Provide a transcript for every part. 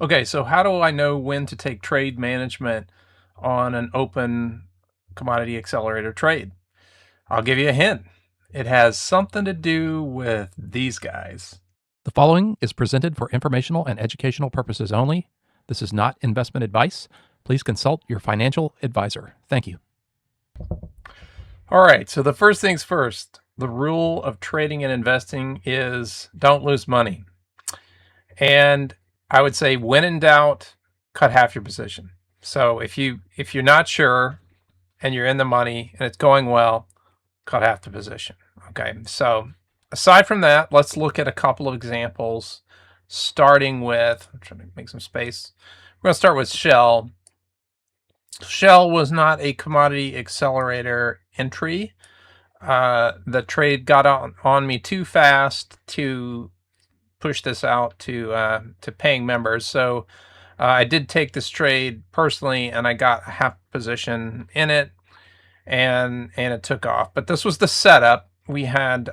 Okay, so how do I know when to take trade management on an open commodity accelerator trade? I'll give you a hint. It has something to do with these guys. The following is presented for informational and educational purposes only. This is not investment advice. Please consult your financial advisor. Thank you. All right, so the first things first, the rule of trading and investing is don't lose money. And I would say when in doubt, cut half your position. So if you're not sure and you're in the money and it's going well, cut half the position. Okay. So aside from that, let's look at a couple of examples, starting with, I'm trying to make some space. We're going to start with Shell. Shell was not a commodity accelerator entry. The trade got on me too fast to push this out to paying members. So I did take this trade personally, and I got a half position in it, and it took off. But this was the setup. We had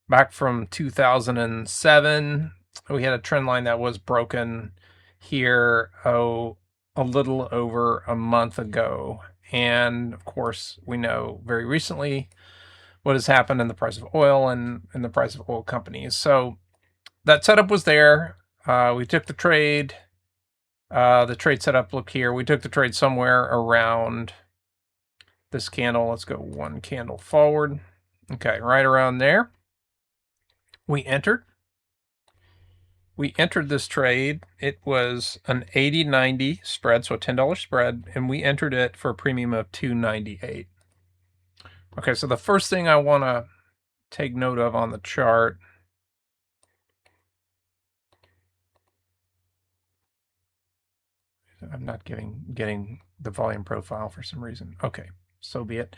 back from 2007, we had a trend line that was broken here a little over a month ago. And of course, we know very recently what has happened in the price of oil and in the price of oil companies. So that setup was there. We took the trade. The trade setup, look here. We took the trade somewhere around this candle. Let's go one candle forward. Okay, right around there. We entered. We entered this trade. It was an 80-90 spread, so a $10 spread, and we entered it for a premium of 298. Okay, so the first thing I want to take note of on the chart, I'm not getting the volume profile for some reason. Okay, so be it.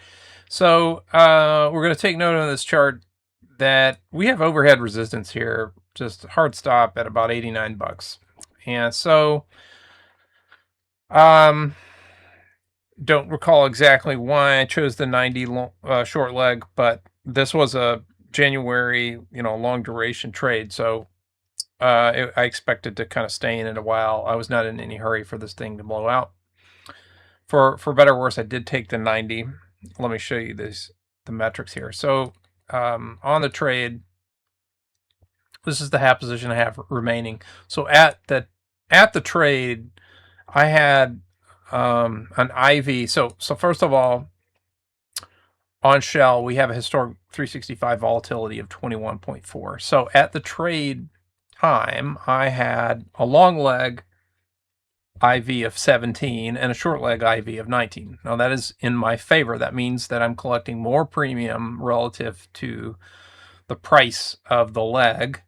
So we're going to take note on this chart that we have overhead resistance here, just hard stop at about 89 bucks. And so don't recall exactly why I chose the 90 short leg, but this was a January, long duration trade. So I expected to kind of stay in it a while. I was not in any hurry for this thing to blow out. For better or worse, I did take the 90. Let me show you the metrics here. So on the trade, this is the half position I have remaining. So at the trade, I had an IV. So first of all, on Shell, we have a historic 365 volatility of 21.4. So at the trade time, I had a long leg IV of 17 and a short leg IV of 19. Now that is in my favor. That means that I'm collecting more premium relative to the price of the leg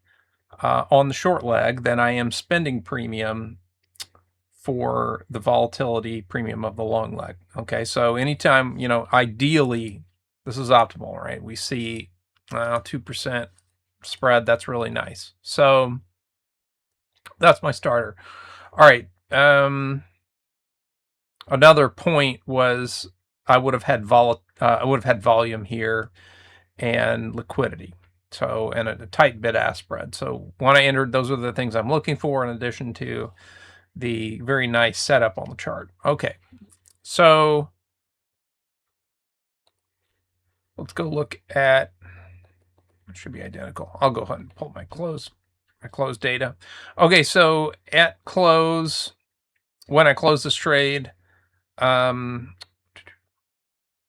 on the short leg than I am spending premium for the volatility premium of the long leg. Okay, so anytime, ideally, this is optimal, right? We see 2% spread. That's really nice. So that's my starter. All right. Another point was I would have had volume here and liquidity. So, and a tight bid-ask spread. So when I entered, those are the things I'm looking for in addition to the very nice setup on the chart. Okay, so let's go look at, it should be identical. I'll go ahead and pull my close data. Okay, so at close, when I close this trade, I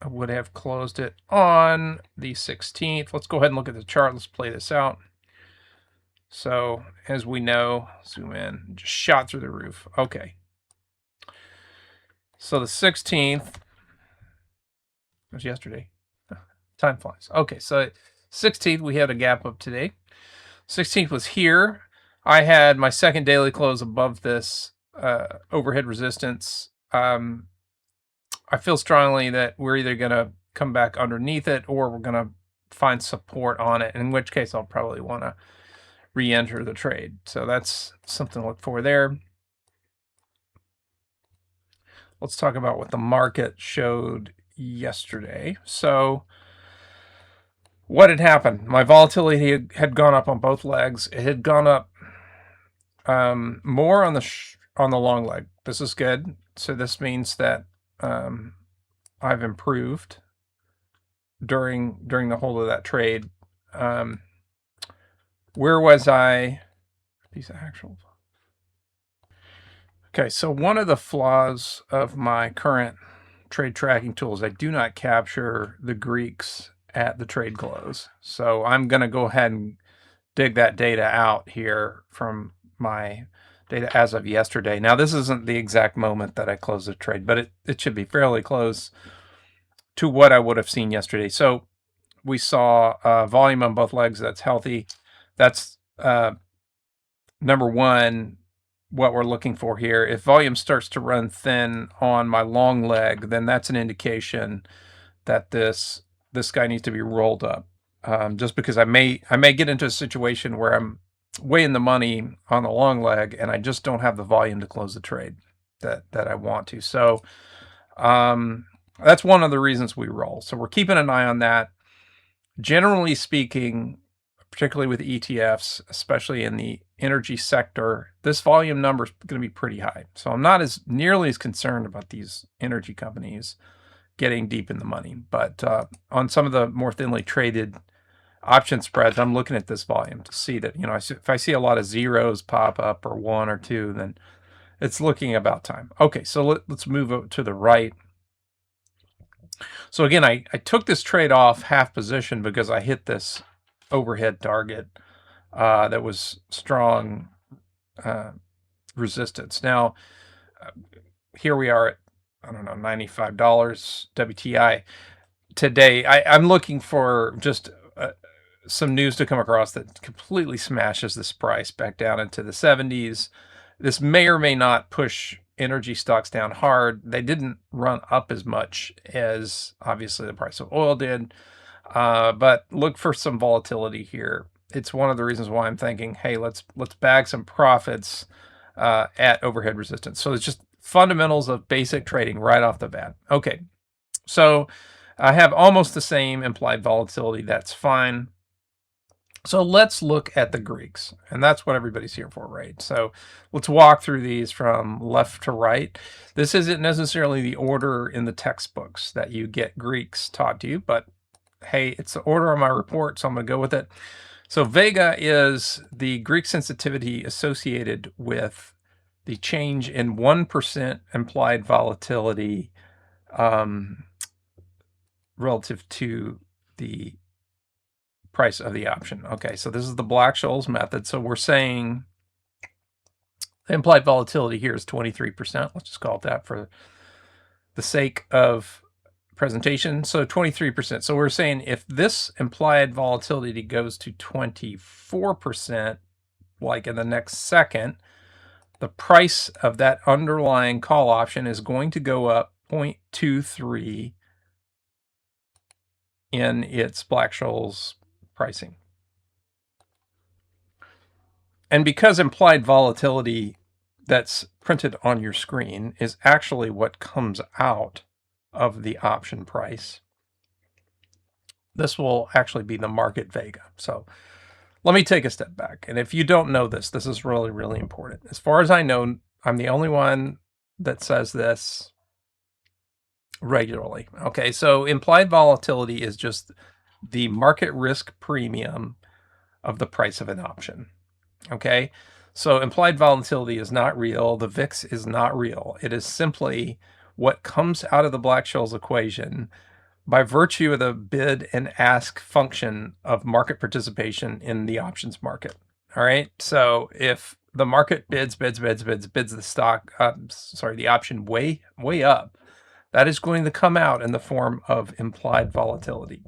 would have closed it on the 16th. Let's go ahead and look at the chart. Let's play this out. So as we know, zoom in, just shot through the roof. Okay. So the 16th was yesterday. Time flies. Okay, so 16th, we had a gap up today. 16th was here. I had my second daily close above this overhead resistance. I feel strongly that we're either going to come back underneath it or we're going to find support on it, in which case I'll probably want to re-enter the trade. So that's something to look for there. Let's talk about what the market showed yesterday. So what had happened? My volatility had gone up on both legs. It had gone up more on the long leg. This is good. So this means that I've improved during the whole of that trade. Where was I? These actual. Okay, so one of the flaws of my current trade tracking tools, I do not capture the Greeks at the trade close. So I'm going to go ahead and dig that data out here from my data as of yesterday. Now, this isn't the exact moment that I closed the trade, but it should be fairly close to what I would have seen yesterday. So we saw volume on both legs. That's healthy. That's number one, what we're looking for here. If volume starts to run thin on my long leg, then that's an indication that this guy needs to be rolled up. Just because I may get into a situation where I'm way in the money on the long leg and I just don't have the volume to close the trade that I want to. So that's one of the reasons we roll. So we're keeping an eye on that. Generally speaking, particularly with ETFs, especially in the energy sector, this volume number is going to be pretty high. So I'm not nearly as concerned about these energy companies getting deep in the money. But on some of the more thinly traded option spreads, I'm looking at this volume to see that, if I see a lot of zeros pop up or 1 or 2, then it's looking about time. Okay, so let's move to the right. So again, I took this trade off half position because I hit this overhead target that was strong resistance. Now, here we are at, I don't know, $95 WTI today. I'm looking for just some news to come across that completely smashes this price back down into the 70s. This may or may not push energy stocks down hard. They didn't run up as much as obviously the price of oil did, but look for some volatility here. It's one of the reasons why I'm thinking, hey, let's bag some profits at overhead resistance. So it's just fundamentals of basic trading right off the bat. Okay, so I have almost the same implied volatility. That's fine. So let's look at the Greeks, and that's what everybody's here for, right? So let's walk through these from left to right. This isn't necessarily the order in the textbooks that you get Greeks taught to you, but hey, it's the order on my report, so I'm going to go with it. So Vega is the Greek sensitivity associated with the change in 1% implied volatility relative to the price of the option. Okay, so this is the Black-Scholes method. So we're saying the implied volatility here is 23%. Let's just call it that for the sake of presentation. So 23%. So we're saying if this implied volatility goes to 24%, like in the next second, the price of that underlying call option is going to go up 0.23 in its Black-Scholes pricing. And because implied volatility that's printed on your screen is actually what comes out of the option price, this will actually be the market Vega. So let me take a step back. And if you don't know this, this is really, really important. As far as I know, I'm the only one that says this regularly. Okay, so implied volatility is just the market risk premium of the price of an option. Okay, so implied volatility is not real. The VIX is not real. It is simply what comes out of the Black-Scholes equation by virtue of the bid and ask function of market participation in the options market. All right, so if the market bids the stock, the option way up, that is going to come out in the form of implied volatility.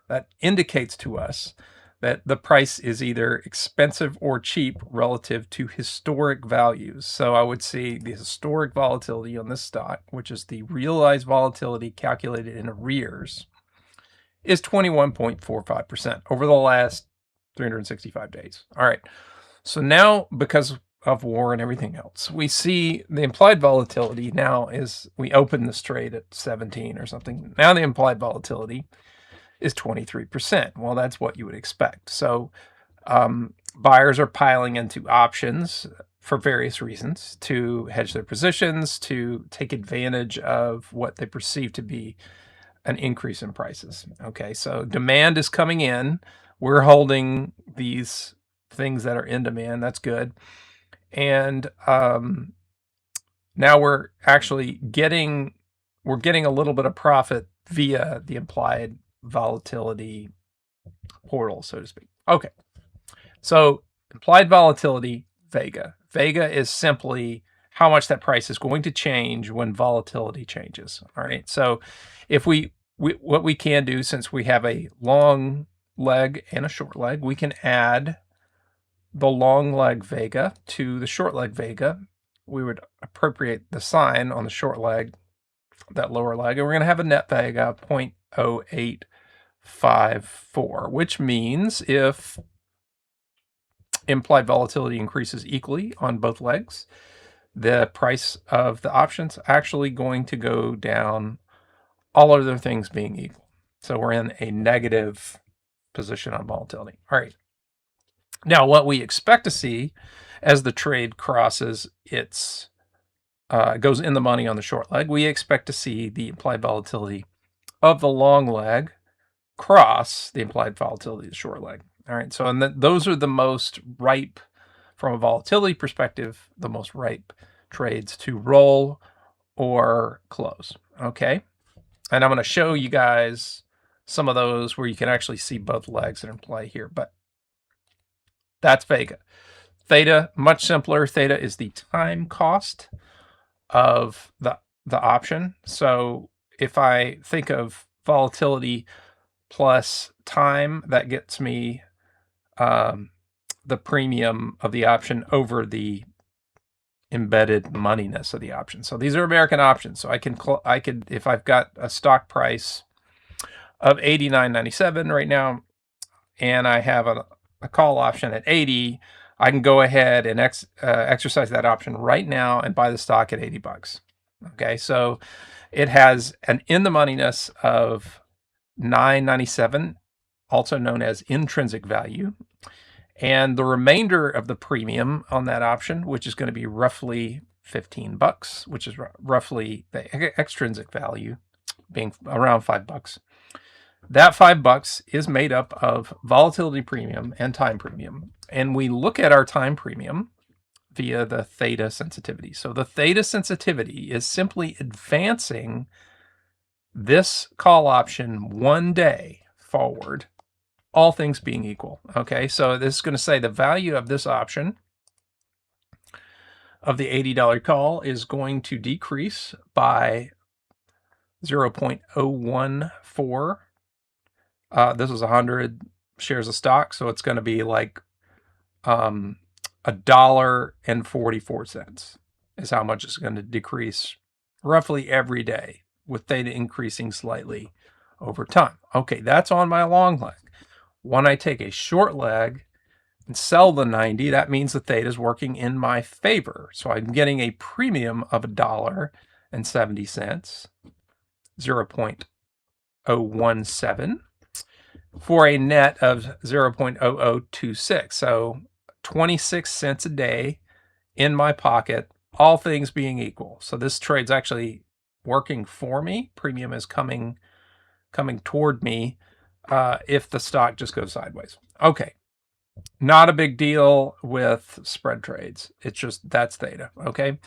That indicates to us that the price is either expensive or cheap relative to historic values. So I would see the historic volatility on this stock, which is the realized volatility calculated in arrears, is 21.45% over the last 365 days. All right. So now, because of war and everything else, we see the implied volatility now is, we open this trade at 17 or something. Now the implied volatility is 23%. Well, that's what you would expect. So buyers are piling into options for various reasons, to hedge their positions, to take advantage of what they perceive to be an increase in prices. Okay, so demand is coming in. We're holding these things that are in demand. That's good. And now we're actually getting a little bit of profit via the implied volatility portal, so to speak. Okay, so implied volatility, Vega. Vega is simply how much that price is going to change when volatility changes. All right, so if what we can do, since we have a long leg and a short leg, we can add the long leg Vega to the short leg Vega. We would appropriate the sign on the short leg, that lower leg, and we're going to have a net Vega 0.0854, which means if implied volatility increases equally on both legs, the price of the option's actually going to go down, all other things being equal. So we're in a negative position on volatility. All right. Now, what we expect to see as the trade crosses goes in the money on the short leg, we expect to see the implied volatility of the long leg cross the implied volatility of the short leg. All right, so those are the most ripe, from a volatility perspective, the most ripe trades to roll or close. Okay, and I'm going to show you guys some of those where you can actually see both legs that are in play here, but that's Vega. Theta, much simpler. Theta is the time cost of the option. So if I think of volatility plus time, that gets me the premium of the option over the embedded moneyness of the option. So these are American options. So I could, if I've got a stock price of $89.97 right now, and I have a call option at 80, I can go ahead and exercise that option right now and buy the stock at 80 bucks. Okay, so it has an in the moneyness of $9.97, also known as intrinsic value. And the remainder of the premium on that option, which is going to be roughly 15 bucks, which is roughly the extrinsic value being around $5. That $5 is made up of volatility premium and time premium. And we look at our time premium via the theta sensitivity. So the theta sensitivity is simply advancing this call option one day forward, all things being equal. Okay, so this is going to say the value of this option of the $80 call is going to decrease by 0.014. This is 100 shares of stock, so it's going to be like $1.44 is how much it's going to decrease roughly every day, with theta increasing slightly over time. Okay, that's on my long leg. When I take a short leg and sell the 90, that means the theta is working in my favor. So I'm getting a premium of $1.70, 0.017, for a net of 0.0026. So 26 cents a day in my pocket, all things being equal. So this trade's actually working for me. Premium is coming toward me if the stock just goes sideways. Okay, not a big deal with spread trades. It's just that's theta. Okay,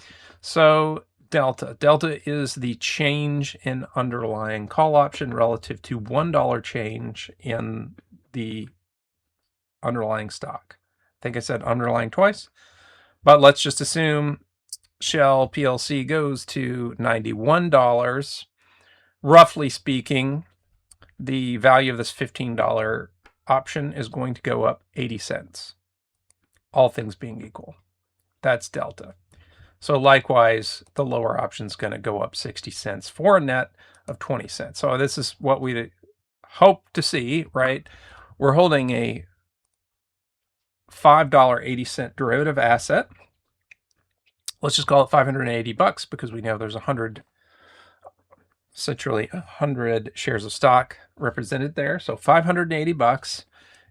so delta. Delta is the change in underlying call option relative to $1 change in the underlying stock. I think I said underlying twice, but let's just assume Shell PLC goes to $91. Roughly speaking, the value of this $15 option is going to go up 80 cents, all things being equal. That's delta. So likewise, the lower option is going to go up 60 cents for a net of 20 cents. So this is what we hope to see, right? We're holding a $5.80 derivative asset. Let's just call it 580 bucks because we know there's essentially 100 shares of stock represented there. So 580 bucks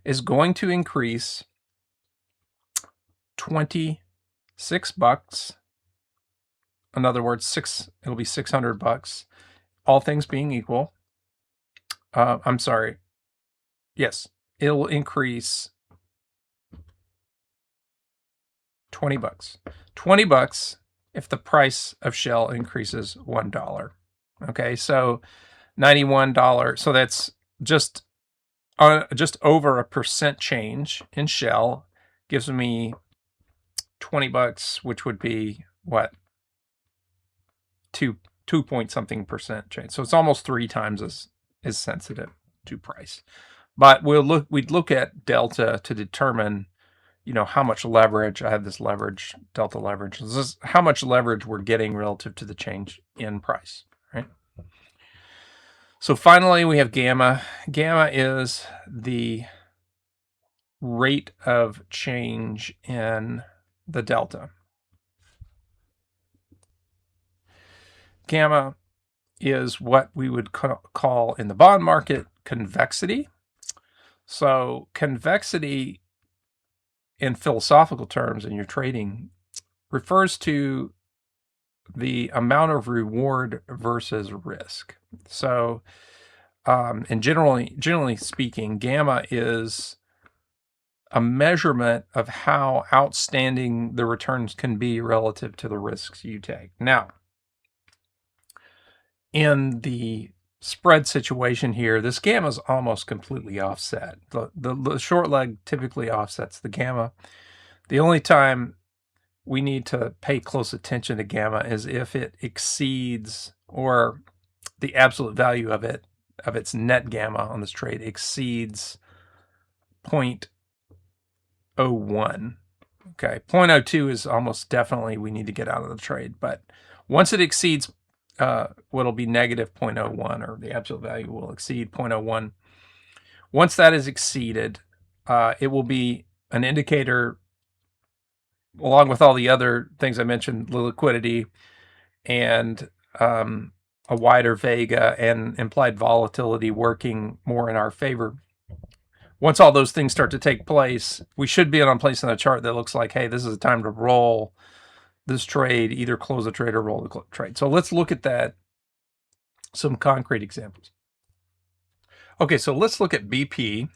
is going to increase 20 $6. In other words, it'll be $600, all things being equal. I'm sorry. Yes, it'll increase $20. $20 if the price of Shell increases $1. Okay, so $91. So that's just over a percent change in Shell gives me $20, which would be what? 2 point something percent change. So it's almost 3 times as sensitive to price. But we'd look at delta to determine, how much leverage. I have this leverage, delta leverage. This is how much leverage we're getting relative to the change in price, right? So finally, we have gamma. Gamma is the rate of change in the delta. Gamma is what we would call in the bond market convexity. So convexity in philosophical terms in your trading refers to the amount of reward versus risk. So, and generally speaking, gamma is a measurement of how outstanding the returns can be relative to the risks you take. Now, in the spread situation here, this gamma is almost completely offset. The short leg typically offsets the gamma. The only time we need to pay close attention to gamma is if it exceeds, or the absolute value of its net gamma on this trade exceeds 0.01. Okay, 0.02 is almost definitely we need to get out of the trade. But once it exceeds what'll be negative 0.01, or the absolute value will exceed 0.01. Once that is exceeded, it will be an indicator, along with all the other things I mentioned, the liquidity and a wider vega and implied volatility working more in our favor. Once all those things start to take place, we should be in a place in the chart that looks like, hey, this is a time to roll this trade, either close the trade or roll the trade. So let's look at that, some concrete examples. Okay, so let's look at BP.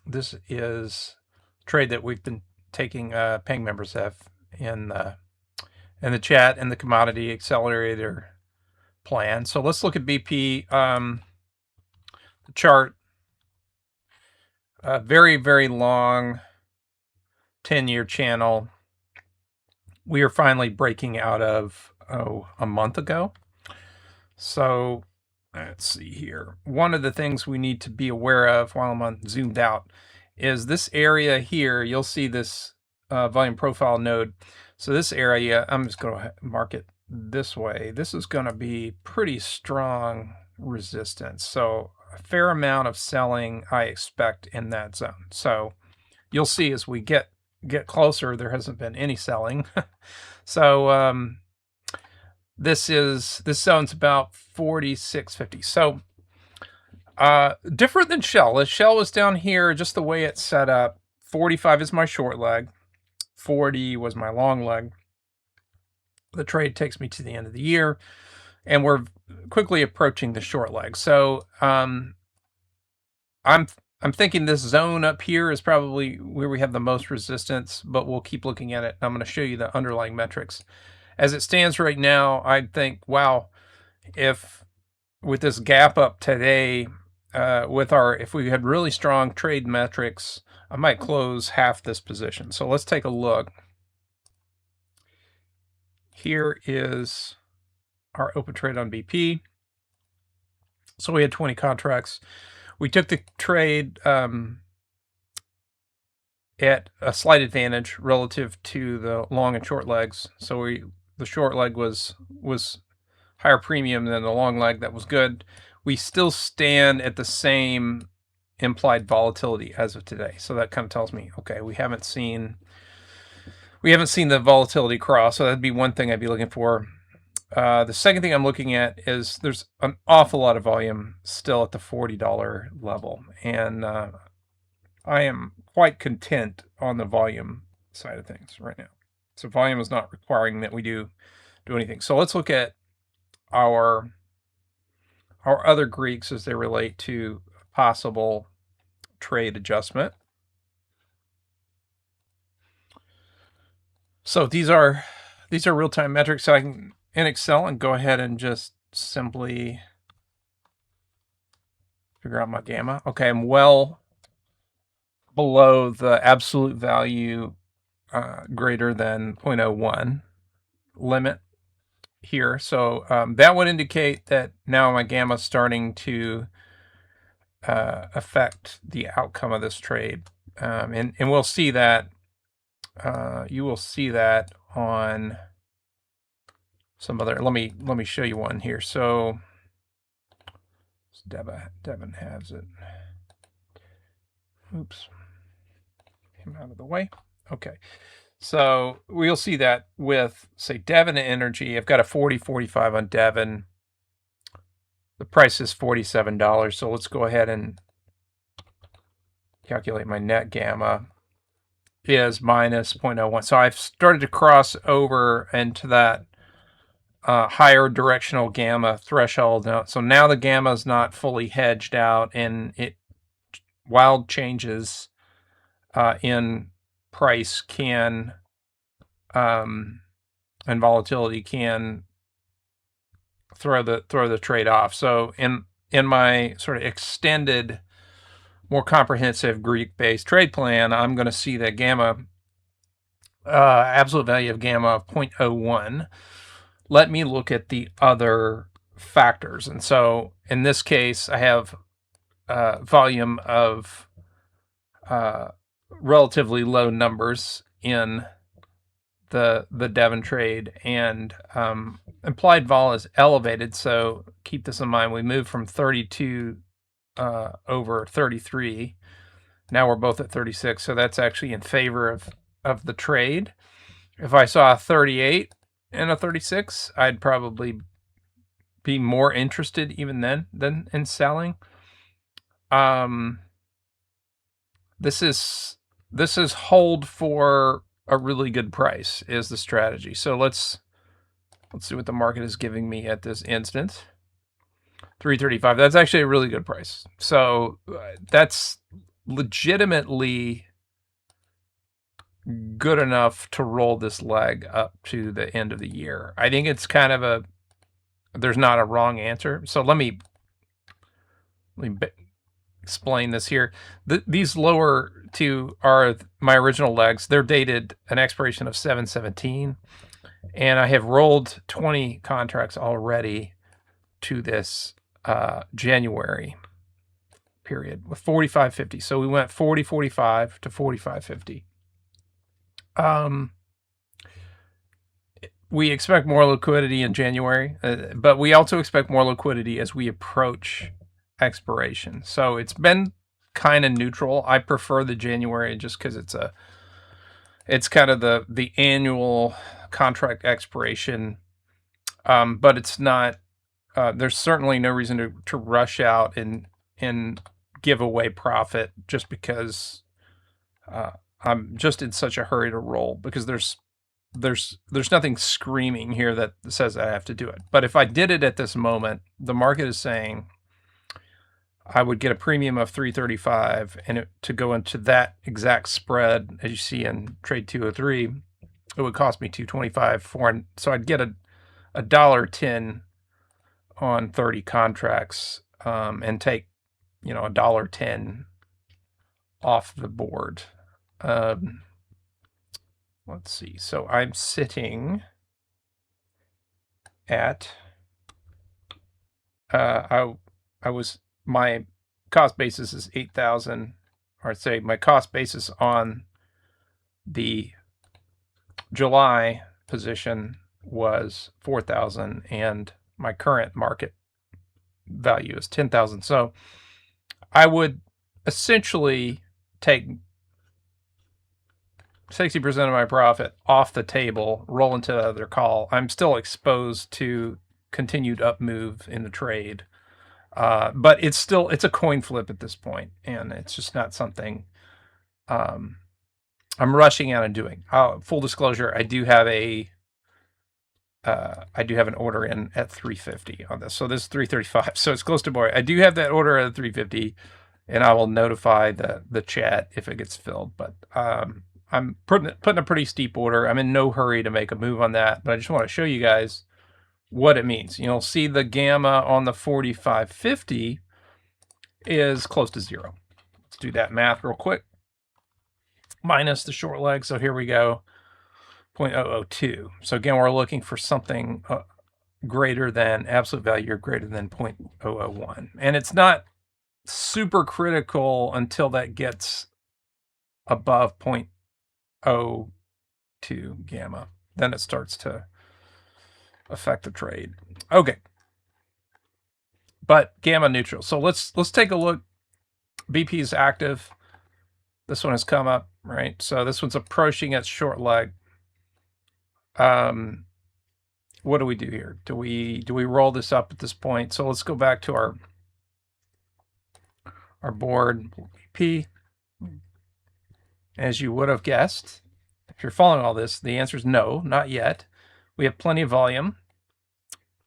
This is a trade that we've been taking, paying members have in the chat and the commodity accelerator plan. So let's look at BP. The chart, very, very long 10-year channel. We are finally breaking out of, a month ago. So let's see here. One of the things we need to be aware of while I'm zoomed out is this area here. You'll see this volume profile node. So this area, I'm just going to mark it this way. This is going to be pretty strong resistance. So a fair amount of selling I expect in that zone. So you'll see as we get closer, there hasn't been any selling. So this zone's about 46.50. So different than Shell. The Shell was down here, just the way it's set up. 45 is my short leg. 40 was my long leg. The trade takes me to the end of the year, and we're quickly approaching the short leg. So I'm thinking this zone up here is probably where we have the most resistance, but we'll keep looking at it. I'm going to show you the underlying metrics. As it stands right now, I'd think, wow, if with this gap up today, if we had really strong trade metrics, I might close half this position. So let's take a look. Here is our open trade on BP. So we had 20 contracts. We took the trade at a slight advantage relative to the long and short legs. So the short leg was higher premium than the long leg. That was good. We still stand at the same implied volatility as of today. So that kind of tells me, okay, we haven't seen the volatility cross. So that'd be one thing I'd be looking for. The second thing I'm looking at is there's an awful lot of volume still at the $40 level. And I am quite content on the volume side of things right now. So volume is not requiring that we do anything. So let's look at our other Greeks as they relate to possible trade adjustment. So these are real-time metrics. So I can in Excel and go ahead and just simply figure out my gamma. Okay, I'm well below the absolute value greater than 0.01 limit here. So that would indicate that now my gamma is starting to affect the outcome of this trade. And we'll see that, you will see that on some other, let me show you one here. So Devin has it. Oops. Him out of the way. Okay. So we'll see that with, say, Devon Energy. I've got a 40.45 on Devon. The price is $47. So let's go ahead and calculate my net gamma is minus 0.01. So I've started to cross over into that higher directional gamma threshold. Now, so now the gamma is not fully hedged out, and wild changes in price can and volatility can throw the trade off. So in my sort of extended, more comprehensive Greek-based trade plan, I'm going to see that gamma absolute value of gamma of 0.01. Let me look at the other factors. And so in this case, I have volume of relatively low numbers in the Devon trade, and implied vol is elevated. So keep this in mind. We moved from 32 over 33. Now we're both at 36. So that's actually in favor of the trade. If I saw a 38 and a 36, I'd probably be more interested even then than in selling. This is hold for a really good price is the strategy. So let's see what the market is giving me at this instant. 335. That's actually a really good price. So that's legitimately good enough to roll this leg up to the end of the year. I think it's kind of there's not a wrong answer. So let me explain this here. These lower two are my original legs. They're dated an expiration of 7/17, and I have rolled 20 contracts already to this January period with 45.50. So we went 40.45 to 45.50. We expect more liquidity in January, but we also expect more liquidity as we approach expiration. So it's been kind of neutral. I prefer the January just because it's kind of the annual contract expiration, but it's not. There's certainly no reason to rush out and give away profit just because I'm just in such a hurry to roll, because there's nothing screaming here that says I have to do it. But if I did it at this moment, the market is saying I would get a premium of 335, and to go into that exact spread, as you see in trade 203, it would cost me 225 so I'd get a $1.10 on 30 contracts, and take $1.10 off the board. Let's see. So I'm sitting at my cost basis is 8,000, or I'd say my cost basis on the July position was 4,000, and my current market value is 10,000. So I would essentially take 60% of my profit off the table, roll into the other call. I'm still exposed to continued up move in the trade. But it's a coin flip at this point, and it's just not something I'm rushing out and doing. Full disclosure, I do have an order in at 350 on this. So this is 335. So it's close to board. I do have that order at 350, and I will notify the chat if it gets filled. But I'm putting a pretty steep order. I'm in no hurry to make a move on that, but I just want to show you guys what it means. You'll see the gamma on the 4550 is close to 0. Let's do that math real quick. Minus the short leg. So here we go. 0.002. So again, we're looking for something greater than absolute value or greater than 0.001. And it's not super critical until that gets above 0.02 gamma. Then it starts to affect the trade. Okay. But gamma neutral. So let's take a look. BP is active. This one has come up, right? So this one's approaching its short leg. What do we do here? Do we roll this up at this point? So let's go back to our board BP. As you would have guessed, if you're following all this, the answer is no, not yet. We have plenty of volume.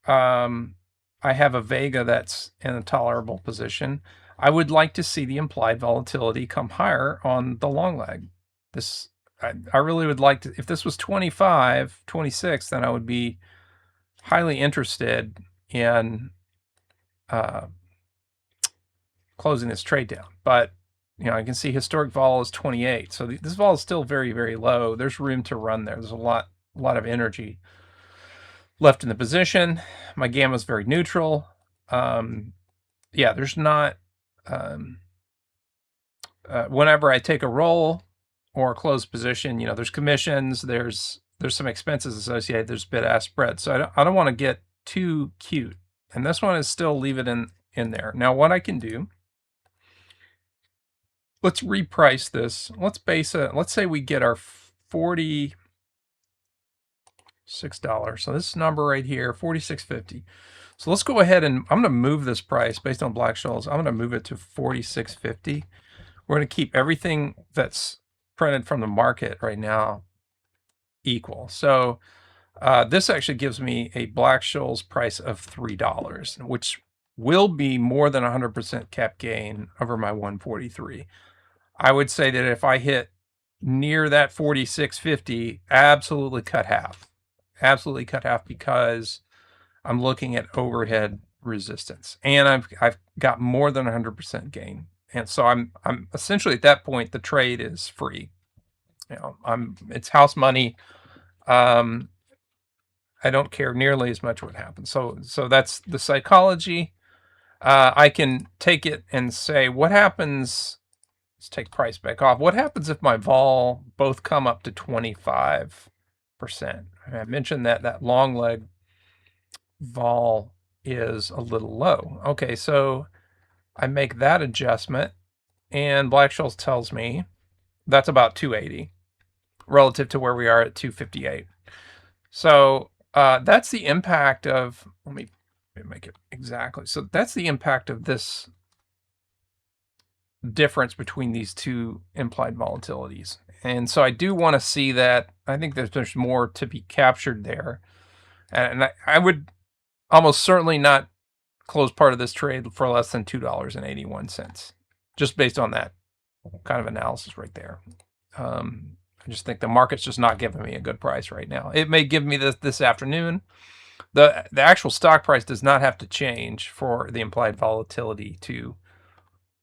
I have a Vega that's in a tolerable position. I would like to see the implied volatility come higher on the long leg. I really would like to, if this was 25, 26, then I would be highly interested in closing this trade down. But, I can see historic vol is 28. So this vol is still very, very low. There's room to run there. There's a lot of energy left in the position. My gamma is very neutral. Yeah, there's not, whenever I take a roll or a closed position, there's commissions, there's some expenses associated, there's bid-ask spread. So I don't want to get too cute. And this one is still leave it in there. Now what I can do, let's reprice this. Let's base it. Let's say we get our $46. So this number right here, $46.50. So let's go ahead and I'm going to move this price based on Black-Scholes. I'm going to move it to $46.50. We're going to keep everything that's printed from the market right now equal. So this actually gives me a Black-Scholes price of $3, which will be more than 100% cap gain over my 143. I would say that if I hit near that 46.50, absolutely cut half. Absolutely cut half, because I'm looking at overhead resistance, and I've got more than 100% gain. And so I'm essentially at that point, the trade is free. It's house money. I don't care nearly as much what happens. So that's the psychology. I can take it and say, what happens? Let's take price back off. What happens if my vol both come up to 25%? I mentioned that long leg vol is a little low. Okay, so I make that adjustment, and Black-Scholes tells me that's about 280 relative to where we are at 258. So that's the impact of, let me make it exactly. So that's the impact of this difference between these two implied volatilities. And so I do want to see that. I think there's more to be captured there. And I would almost certainly not close part of this trade for less than $2.81, just based on that kind of analysis right there. I just think the market's just not giving me a good price right now. It may give me this afternoon. The actual stock price does not have to change for the implied volatility to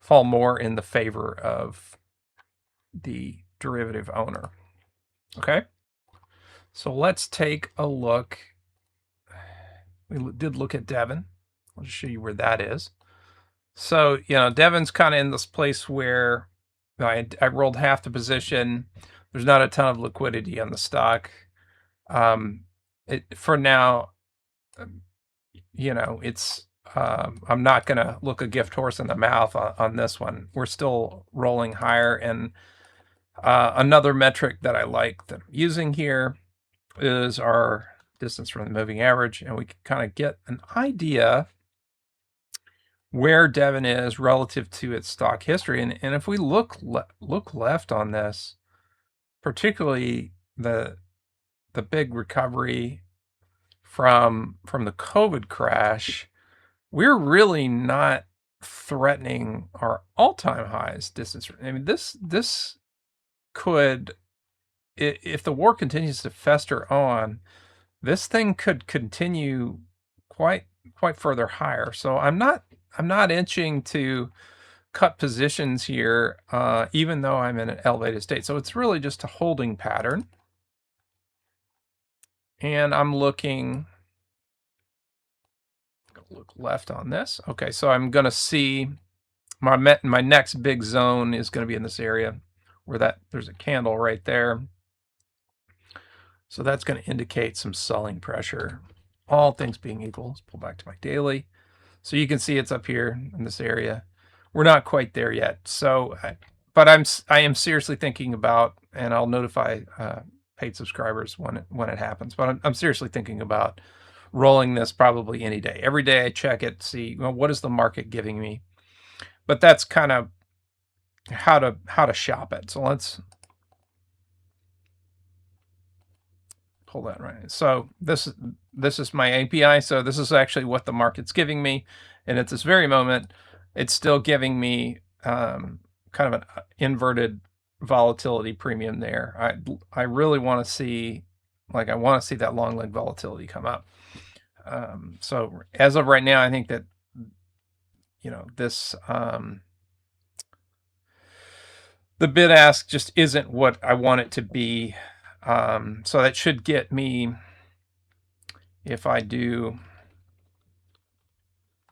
fall more in the favor of the derivative owner. Okay, so let's take a look. We did look at Devon. I'll just show you where that is. So, Devon's kind of in this place where I rolled half the position. There's not a ton of liquidity on the stock. For now, it's I'm not going to look a gift horse in the mouth on this one. We're still rolling higher. And another metric that I like that I'm using here is our distance from the moving average, and we can kind of get an idea where Devon is relative to its stock history. And if we look left on this, particularly the big recovery from the COVID crash, we're really not threatening our all-time highs distance. I mean, this could, if the war continues to fester on, this thing could continue quite further higher. So I'm not inching to cut positions here, even though I'm in an elevated state. So it's really just a holding pattern. And I'm looking, look left on this. Okay, so I'm going to see my next big zone is going to be in this area where there's a candle right there. So that's going to indicate some selling pressure. All things being equal, let's pull back to my daily. So you can see it's up here in this area. We're not quite there yet. So, but I am seriously thinking about, and I'll notify paid subscribers when it happens. But I'm seriously thinking about rolling this probably any day. Every day I check it, see, well, what is the market giving me. But that's kind of how to shop it. So let's pull that right. So this is my API. So this is actually what the market's giving me, and at this very moment, it's still giving me kind of an inverted volatility premium there. I really want to see, like, I want to see that long leg volatility come up. So as of right now, I think that, you know, this the bid ask just isn't what I want it to be. So that should get me, if I do,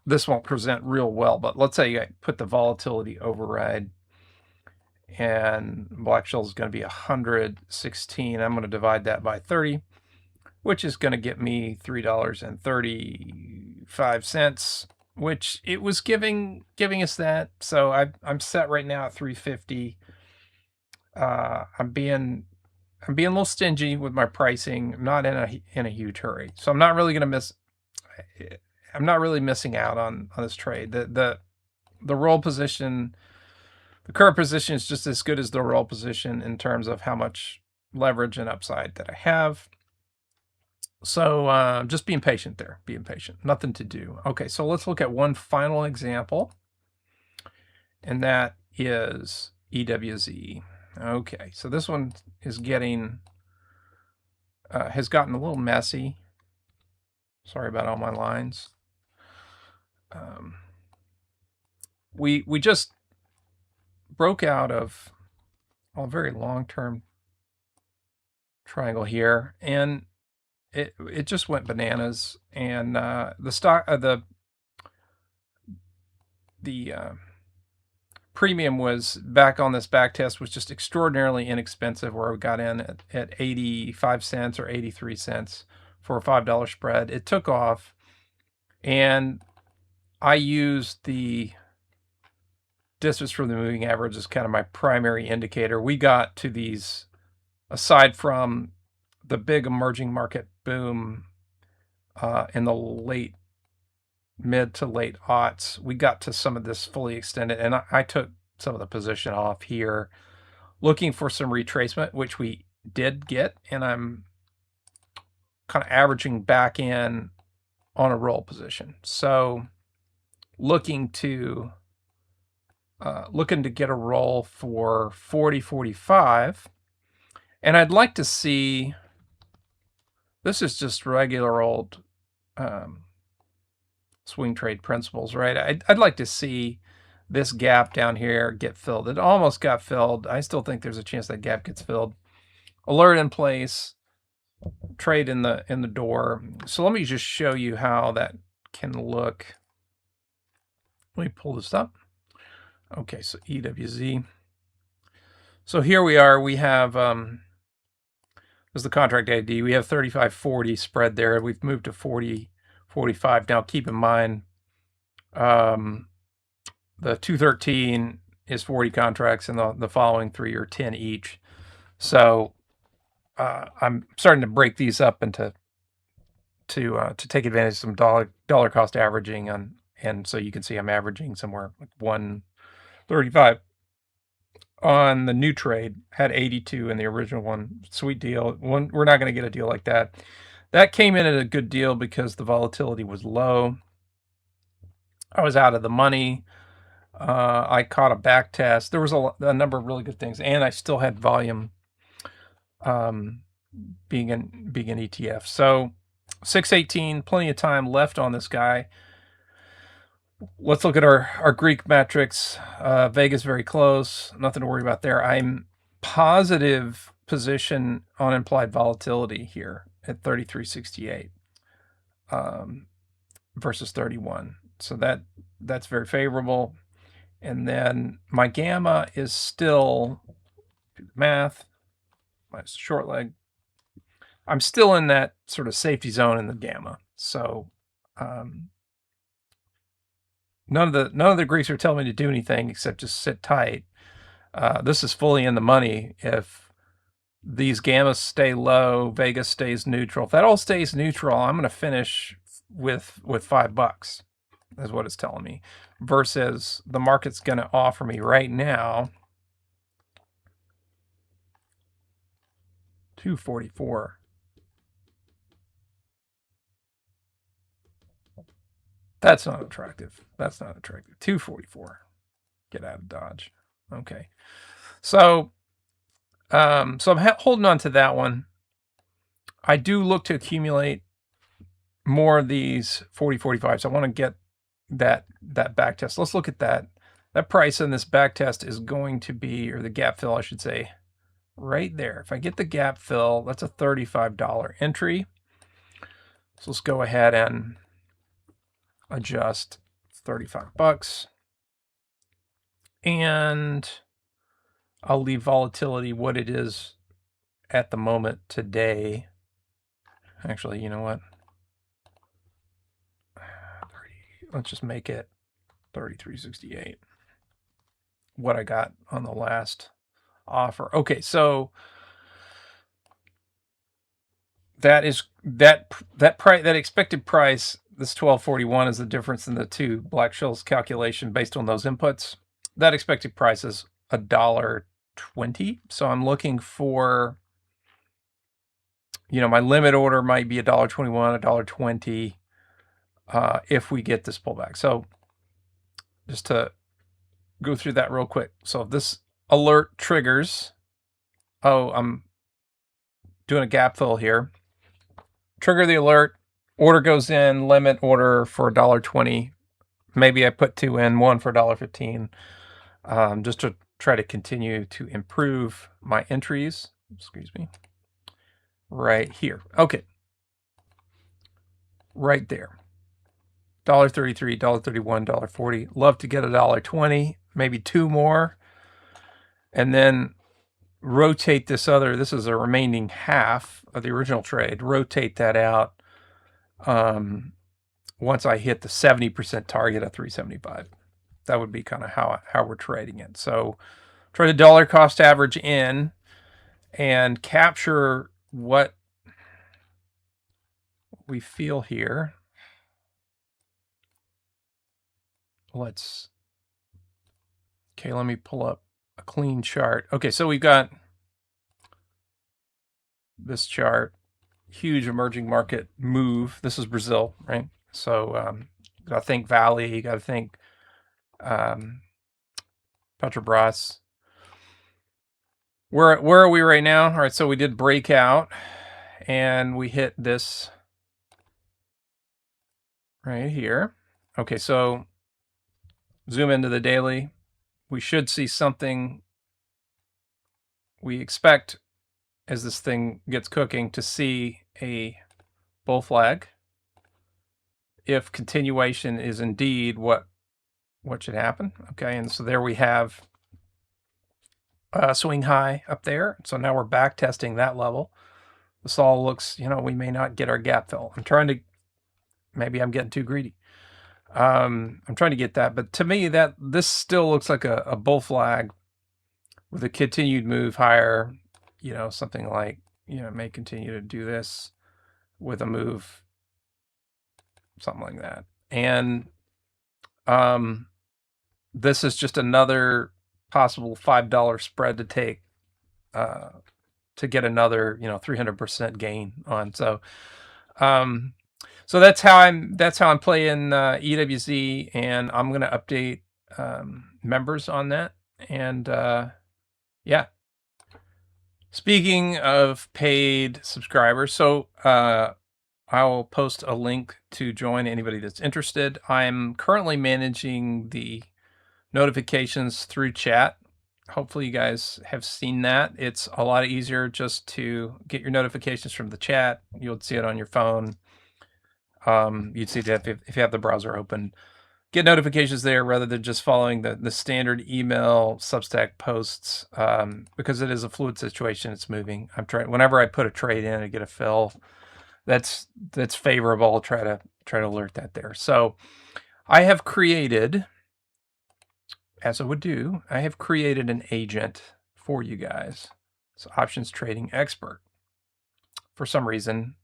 this won't present real well, but let's say I put the volatility override and Black-Scholes is going to be 116. I'm going to divide that by 30, which is going to get me $3.35, which it was giving us that. So I'm set right now at 350. I'm being a little stingy with my pricing. I'm not in a huge hurry, so I'm not really going to miss. I'm not really missing out on this trade. The roll position, the current position is just as good as the roll position in terms of how much leverage and upside that I have. So just being patient there, being patient, nothing to do. Okay, so let's look at one final example, and that is EWZ. Okay, so this one is getting, has gotten a little messy. Sorry about all my lines. We just broke out of a very long-term triangle here, and it just went bananas. And the stock, the premium was back on this back test was just extraordinarily inexpensive, where we got in at 85 cents or 83 cents for a $5 spread. It took off, and I used the distance from the moving average as kind of my primary indicator. We got to these, aside from the big emerging market boom in the mid to late aughts, we got to some of this fully extended, and I took some of the position off here, looking for some retracement, which we did get, and I'm kind of averaging back in on a roll position. So looking to get a roll for 40.45, and I'd like to see, this is just regular old swing trade principles, right? I'd like to see this gap down here get filled. It almost got filled. I still think there's a chance that gap gets filled. Alert in place, trade in the door. So let me just show you how that can look. Let me pull this up. Okay, so EWZ. So here we are. We have this is the contract ID. We have 35.40 spread there. We've moved to 40.45. Now keep in mind, the 213 is 40 contracts, and the following three are 10 each. So I'm starting to break these up into to take advantage of some dollar cost averaging, and so you can see I'm averaging somewhere like 135 on the new trade had 82 in the original one. Sweet deal. We're not going to get a deal like that. That came in at a good deal because the volatility was low. I was out of the money. I caught a back test. There was a number of really good things, and I still had volume being an ETF. So 618, plenty of time left on this guy. Let's look at our Greek metrics. Vegas very close. Nothing to worry about there. I'm positive position on implied volatility here at 33.68 versus 31. So that's very favorable. And then my gamma is still, do the math, minus the short leg. I'm still in that sort of safety zone in the gamma. So none of the Greeks are telling me to do anything except just sit tight. This is fully in the money. If these gammas stay low, Vegas stays neutral. If that all stays neutral, I'm going to finish with $5. Is what it's telling me, versus the market's going to offer me right now $244. That's not attractive. That's not attractive. $244. Get out of Dodge. Okay. So I'm holding on to that one. I do look to accumulate more of these 40-45s. I want to get that back test. Let's look at that. That price in this back test is going to be, or the gap fill, I should say, right there. If I get the gap fill, that's a $35 entry. So let's go ahead and adjust $35. And I'll leave volatility what it is at the moment today. Actually, you know what? Let's just make it 33.68. What I got on the last offer. Okay, so that is that price, that expected price. This 1241 is the difference in the two Black-Scholes calculation based on those inputs. That expected price is $1.20. So I'm looking for, my limit order might be $1.21, $1.20 if we get this pullback. So just to go through that real quick. So if this alert triggers, I'm doing a gap fill here. Trigger the alert, order goes in, limit order for $1.20. Maybe I put two in, one for $1.15, just to try to continue to improve my entries. Excuse me. Right here. Okay. Right there. $1.33, $1.31, $1.40. Love to get $1.20, maybe two more. And then rotate this is a remaining half of the original trade. Rotate that out once I hit the 70% target of 375. That would be kind of how we're trading it. So try to dollar cost average in and capture what we feel here. Let me pull up a clean chart. Okay, so we've got this chart, huge emerging market move. This is Brazil, right? So you got to think Vale, you got to think Petrobras. Where are we right now? All right, so we did breakout and we hit this right here. Okay, so zoom into the daily. We should see something. We expect, as this thing gets cooking, to see a bull flag. If continuation is indeed what should happen. Okay, and so there we have a swing high up there. So now we're back testing that level. This all looks, we may not get our gap fill. Maybe I'm getting too greedy. I'm trying to get that, but to me this still looks like a bull flag with a continued move higher, something like, may continue to do this with a move, something like that. And this is just another possible $5 spread to take to get another 300% gain on. So so that's how I'm playing EWZ, and I'm going to update members on that. And yeah, speaking of paid subscribers, so I'll post a link to join anybody that's interested. I'm currently managing the notifications through chat. Hopefully you guys have seen that. It's a lot easier just to get your notifications from the chat. You'll see it on your phone. You'd see that if you have the browser open. Get notifications there rather than just following the standard email Substack posts, because it is a fluid situation. It's moving. I'm trying, whenever I put a trade in and get a fill that's favorable, I'll try to alert that there. So I have created, as I would do, I have created an agent for you guys. It's Options Trading Expert. For some reason,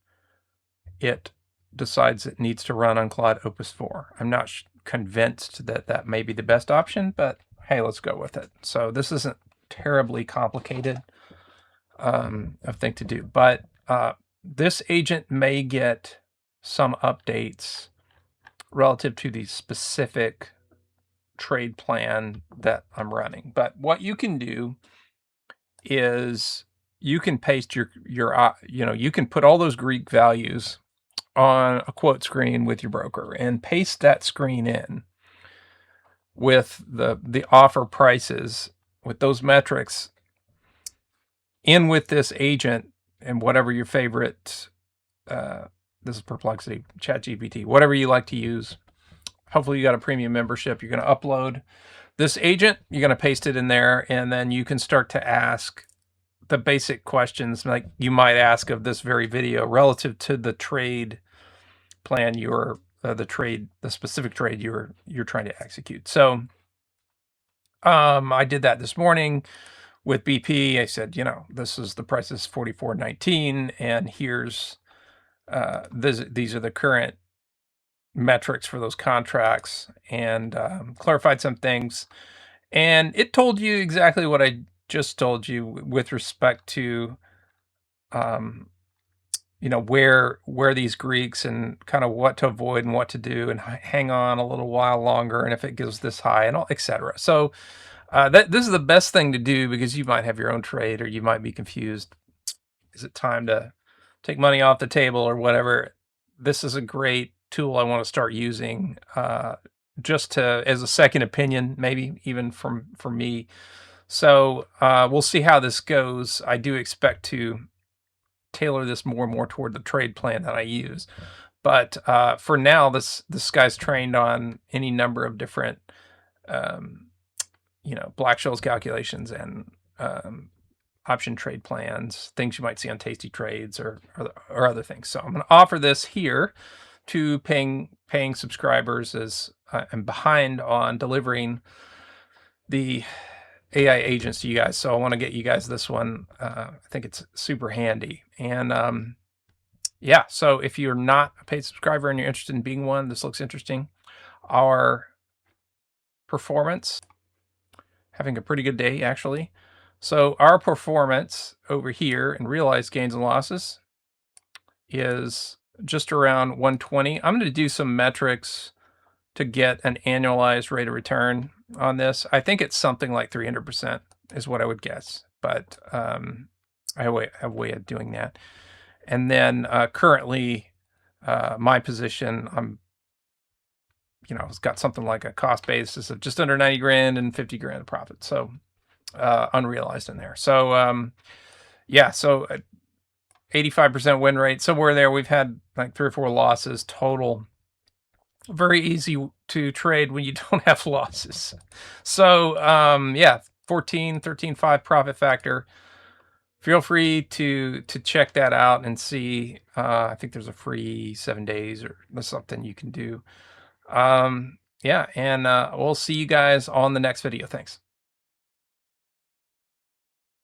it decides it needs to run on Claude Opus 4. I'm not convinced that that may be the best option, but hey, let's go with it. So this isn't terribly complicated of thing to do, but this agent may get some updates relative to the specific trade plan that I'm running. But what you can do is you can paste your you can put all those Greek values on a quote screen with your broker and paste that screen in with the offer prices, with those metrics in with this agent, and whatever your favorite this is Perplexity, ChatGPT, whatever you like to use. Hopefully you got a premium membership. You're going to upload this agent, you're going to paste it in there, and then you can start to ask the basic questions like you might ask of this very video relative to the trade plan the specific trade you're trying to execute. So I did that this morning with BP. I said, this is the price is 44.19, and here's these are the current metrics for those contracts, and clarified some things, and it told you exactly what I just told you with respect to where these Greeks and kind of what to avoid and what to do, and hang on a little while longer, and if it gives this high, and all, etc. So this is the best thing to do, because you might have your own trade, or you might be confused. Is it time to take money off the table or whatever? This is a great tool I want to start using, just as a second opinion, maybe even from me. So we'll see how this goes. I do expect to tailor this more and more toward the trade plan that I use. But for now, this guy's trained on any number of different, Black-Scholes calculations and option trade plans, things you might see on Tasty Trades or other things. So I'm going to offer this here to paying subscribers, as I'm behind on delivering the AI agents to you guys. So I want to get you guys this one. I think it's super handy. And yeah, so if you're not a paid subscriber and you're interested in being one, this looks interesting. Our performance, having a pretty good day, actually. So our performance over here in realized gains and losses is just around 120. I'm going to do some metrics to get an annualized rate of return on this. I think it's something like 300% is what I would guess, but I have a way of doing that. And then currently my position, it's got something like a cost basis of just under 90 grand and 50 grand of profit. So unrealized in there. So yeah, so 85% win rate, somewhere there. We've had like 3 or 4 losses total. Very easy to trade when you don't have losses. So yeah, 13.5 profit factor. Feel free to check that out and see. I think there's a free 7 days or something you can do. Yeah, and we'll see you guys on the next video. Thanks.